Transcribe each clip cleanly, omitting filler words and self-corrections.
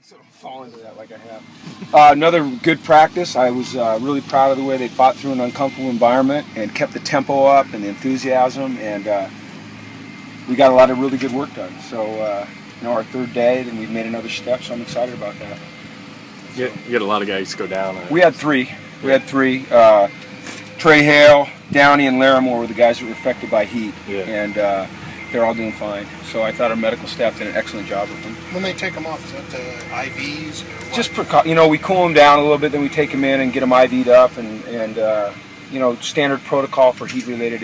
So fall into that like I have. Another good practice. I was really proud of the way they fought through an uncomfortable environment and kept the tempo up and the enthusiasm, and we got a lot of really good work done. So, our third day, then we've made another step, so I'm excited about that. You had a lot of guys go down. We had three. Trey Hale, Downey, and Larimore were the guys that were affected by heat, and they're all doing fine. So I thought our medical staff did an excellent job with them. When they take them off, is that IVs? Or what? Just we cool them down a little bit, then we take them in and get them IV'd up, and standard protocol for heat-related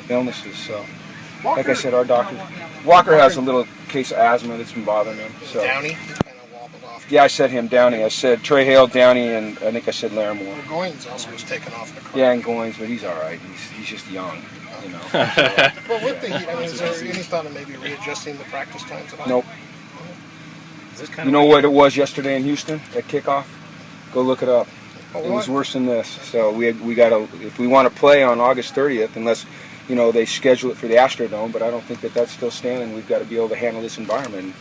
illnesses. So, Walker, like I said, our doctor, Walker has a little case of asthma that's been bothering him. So. Downey kind of wobbled off. Yeah, I said him, Downey. I said Trey Hale, Downey, and I think I said Larimore. Well, Goins also was taken off the car. Yeah, and Goins, but he's all right. He's just young, Well, with the heat, is there any thought of maybe readjusting the practice times at all? Nope. You know what it was yesterday in Houston at kickoff? Go look it up. It was worse than this. So we got to, if we want to play on August 30th, unless they schedule it for the Astrodome, but I don't think that that's still standing. We've got to be able to handle this environment.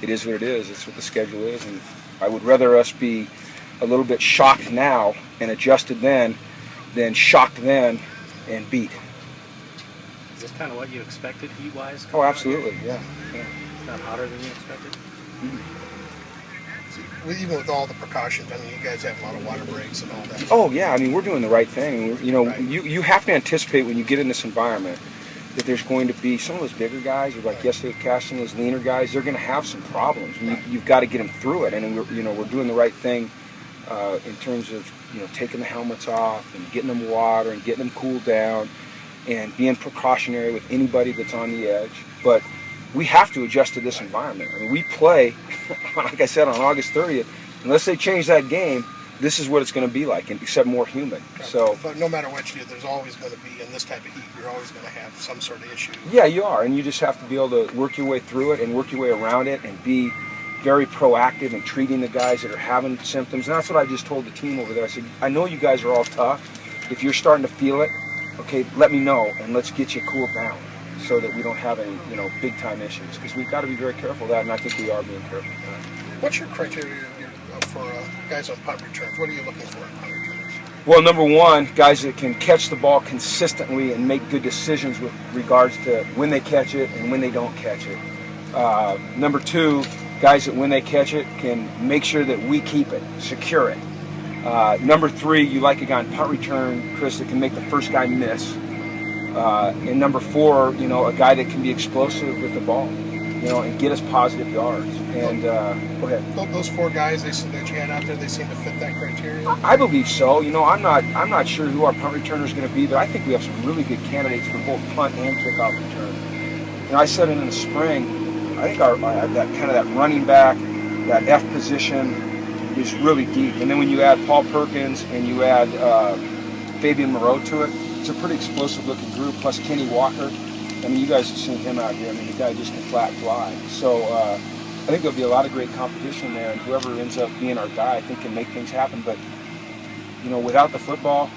It is what it is. It's what the schedule is, and I would rather us be a little bit shocked now and adjusted then than shocked then and beat. Is this kind of what you expected heat-wise? Oh, absolutely, yeah. It's not hotter than you expected? Even with all the precautions, you guys have a lot of water breaks and all that. Oh, yeah, we're doing the right thing. Right. You have to anticipate when you get in this environment that there's going to be some of those bigger guys, or like yesterday casting those leaner guys, they're going to have some problems. You've got to get them through it, and we're doing the right thing in terms of taking the helmets off and getting them water and getting them cooled down and being precautionary with anybody that's on the edge. But we have to adjust to this environment. We play, like I said, on August 30th. Unless they change that game, this is what it's going to be like, except more human. Right. So, but no matter what you do, there's always going to be, in this type of heat, you're always going to have some sort of issue. Yeah, you are, and you just have to be able to work your way through it and work your way around it and be very proactive in treating the guys that are having symptoms. And that's what I just told the team over there. I said, I know you guys are all tough. If you're starting to feel it, okay, let me know, and let's get you cooled down so that we don't have any, big-time issues. Because we've got to be very careful of that, and I think we are being careful of that. What's your criteria for guys on punt returns? What are you looking for in punt returns? Well, number one, guys that can catch the ball consistently and make good decisions with regards to when they catch it and when they don't catch it. Number two, guys that when they catch it can make sure that we keep it, secure it. Number three, you like a guy on punt return, Chris, that can make the first guy miss. And number four, a guy that can be explosive with the ball, and get us positive yards. And go ahead. Those four guys that you had out there, they seem to fit that criteria. I believe so. I'm not sure who our punt returner is going to be, but I think we have some really good candidates for both punt and kickoff return. I said it in the spring. I think that running back, that F position is really deep. And then when you add Paul Perkins and you add Fabian Moreau to it, it's a pretty explosive-looking group, plus Kenny Walker. You guys have seen him out here. The guy just can flat fly. So I think there'll be a lot of great competition there, and whoever ends up being our guy, I think, can make things happen. But, without the football,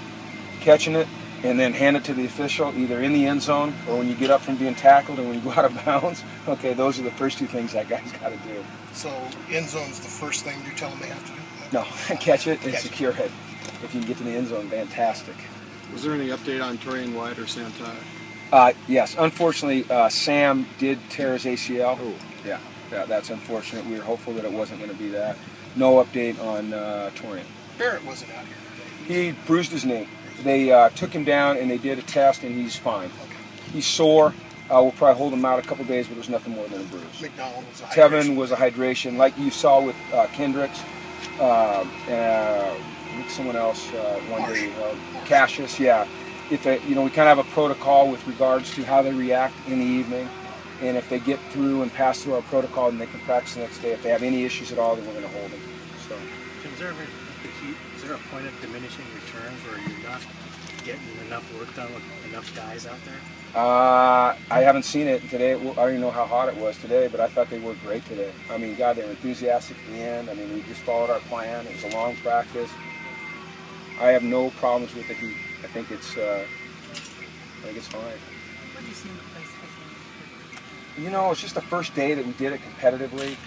catching it, and then hand it to the official, either in the end zone or when you get up from being tackled and when you go out of bounds, okay, those are the first two things that guy's got to do. So end zone's the first thing you tell them they have to do? No, catch it and secure it. If you can get to the end zone, fantastic. Was there any update on Torian White or Sam Ty? Yes, unfortunately, Sam did tear his ACL. Oh. Yeah, that's unfortunate. We were hopeful that it wasn't going to be that. No update on Torian. Barrett wasn't out here today. He bruised his knee. They took him down and they did a test, and he's fine. Okay. He's sore. We'll probably hold him out a couple days, but it was nothing more than a bruise. McDonald was a hydration. Tevin was a hydration, like you saw with Kendricks. Someone else one day, Cassius, yeah. If we kind of have a protocol with regards to how they react in the evening, and if they get through and pass through our protocol, then they can practice the next day. If they have any issues at all, then we're going to hold them. So, is there a point of diminishing returns where you're not getting enough work done with enough guys out there? I haven't seen it today. I don't even know how hot it was today, but I thought they worked great today. God, they were enthusiastic at the end. We just followed our plan. It was a long practice. I have no problems with the heat. I think it's fine. What do you see in the place? It's just the first day that we did it competitively.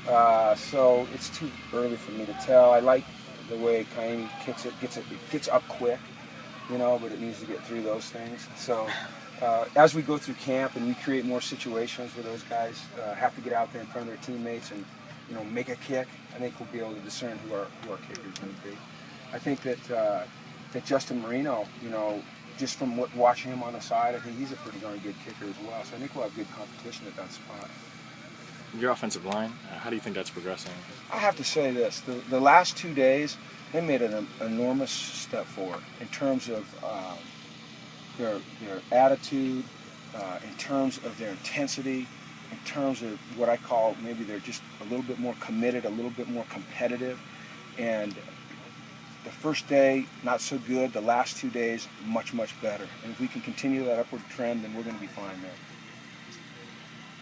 So it's too early for me to tell. I like the way Kaimi kicks it, gets up quick, you know, but it needs to get through those things. So as we go through camp and we create more situations where those guys have to get out there in front of their teammates and, you know, make a kick, I think we'll be able to discern who our kicker is going to be. I think that Justin Marino, you know, just from watching him on the side, I think he's a pretty darn good kicker as well. So I think we'll have good competition at that spot. Your offensive line, how do you think that's progressing? I have to say this: the last 2 days, they made an enormous step forward in terms of their attitude, in terms of their intensity, in terms of what I call maybe they're just a little bit more committed, a little bit more competitive. And the first day, not so good. The last 2 days, much, much better. And if we can continue that upward trend, then we're going to be fine there.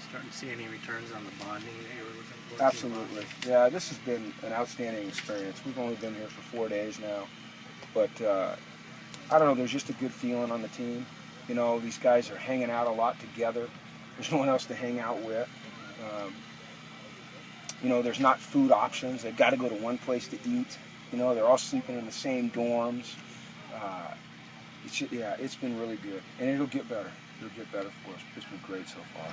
Starting to see any returns on the bonding that you were looking for? Absolutely. Yeah, this has been an outstanding experience. We've only been here for 4 days now. But I don't know, there's just a good feeling on the team. You know, these guys are hanging out a lot together. There's no one else to hang out with. You know, there's not food options. They've got to go to one place to eat. You know, they're all sleeping in the same dorms. It's been really good. And it'll get better. It'll get better for us. It's been great so far.